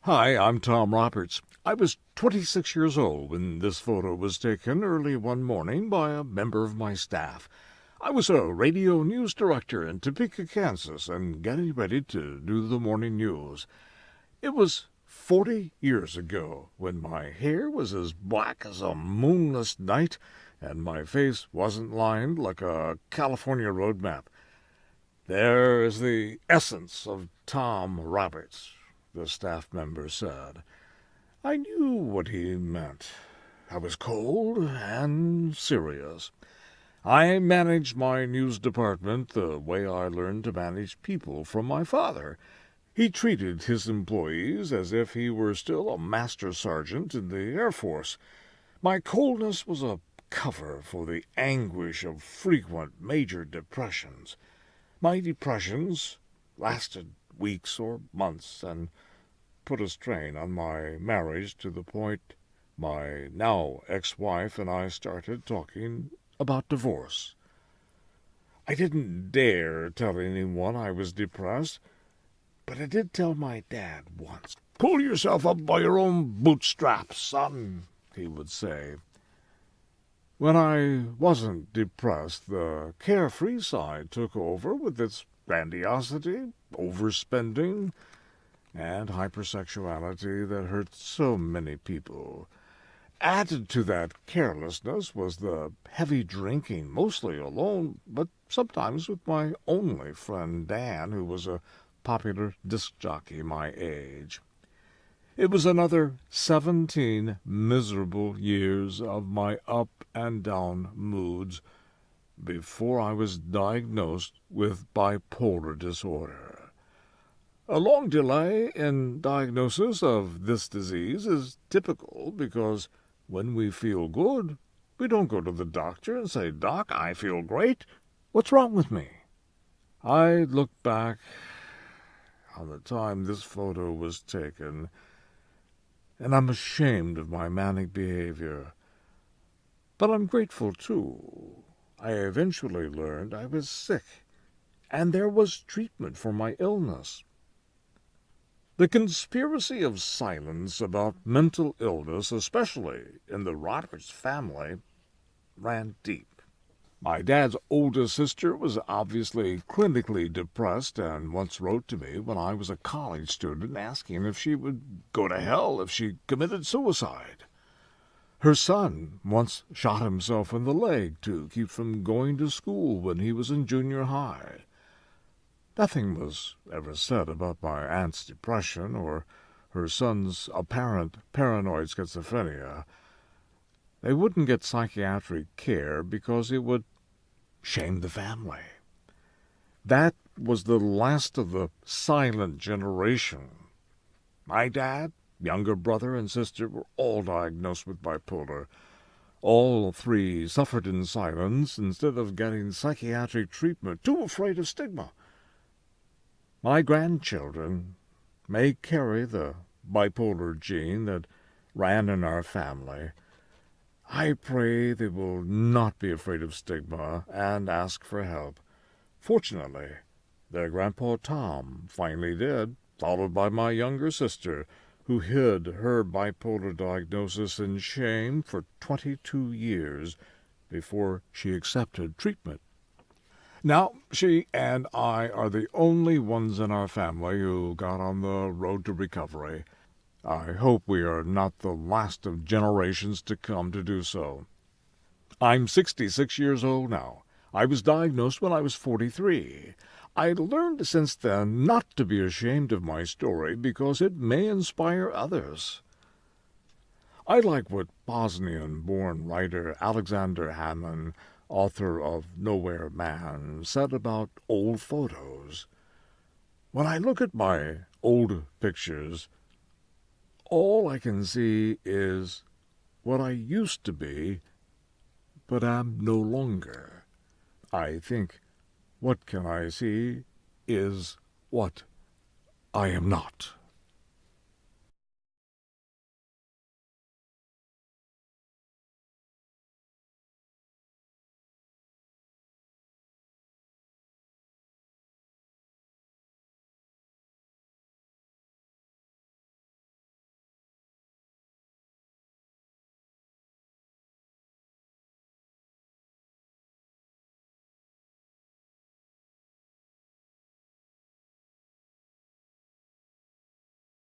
Hi, I'm Tom Roberts. I was 26 years old when this photo was taken early one morning by a member of my staff. I was a radio news director in Topeka, Kansas, and getting ready to do the morning news. It was 40 years ago when my hair was as black as a moonless night and my face wasn't lined like a California road map. There is the essence of Tom Roberts, the staff member said. I knew what he meant. I was cold and serious. I managed my news department the way I learned to manage people from my father. He treated his employees as if he were still a master sergeant in the Air Force. My coldness was a cover for the anguish of frequent major depressions. My depressions lasted weeks or months and put a strain on my marriage to the point my now ex-wife and I started talking about divorce. I didn't dare tell anyone I was depressed, but I did tell my dad once. "Pull yourself up by your own bootstraps, son," he would say. When I wasn't depressed, the carefree side took over with its grandiosity, overspending, and hypersexuality that hurt so many people. Added to that carelessness was the heavy drinking, mostly alone, but sometimes with my only friend Dan, who was a popular disc jockey my age. It was another 17 miserable years of my up and down moods before I was diagnosed with bipolar disorder. A long delay in diagnosis of this disease is typical because when we feel good, we don't go to the doctor and say, "Doc, I feel great. What's wrong with me?" I look back on the time this photo was taken, and I'm ashamed of my manic behavior. But I'm grateful, too. I eventually learned I was sick, and there was treatment for my illness. The conspiracy of silence about mental illness, especially in the Roberts family, ran deep. My dad's oldest sister was obviously clinically depressed and once wrote to me when I was a college student asking if she would go to hell if she committed suicide. Her son once shot himself in the leg to keep from going to school when he was in junior high. Nothing was ever said about my aunt's depression or her son's apparent paranoid schizophrenia. They wouldn't get psychiatric care because it would shame the family. That was the last of the silent generation. My dad, younger brother, and sister were all diagnosed with bipolar. All three suffered in silence instead of getting psychiatric treatment, too afraid of stigma. My grandchildren may carry the bipolar gene that ran in our family. I pray they will not be afraid of stigma and ask for help. Fortunately, their Grandpa Tom finally did, followed by my younger sister, who hid her bipolar diagnosis in shame for 22 years before she accepted treatment. Now, she and I are the only ones in our family who got on the road to recovery. I hope we are not the last of generations to come to do so. I'm 66 years old now. I was diagnosed when I was 43. I learned since then not to be ashamed of my story because it may inspire others. I like what Bosnian-born writer Alexander Hammond, author of Nowhere Man, said about old photos. When I look at my old pictures, all I can see is what I used to be, but am no longer. I think, what can I see is what I am not.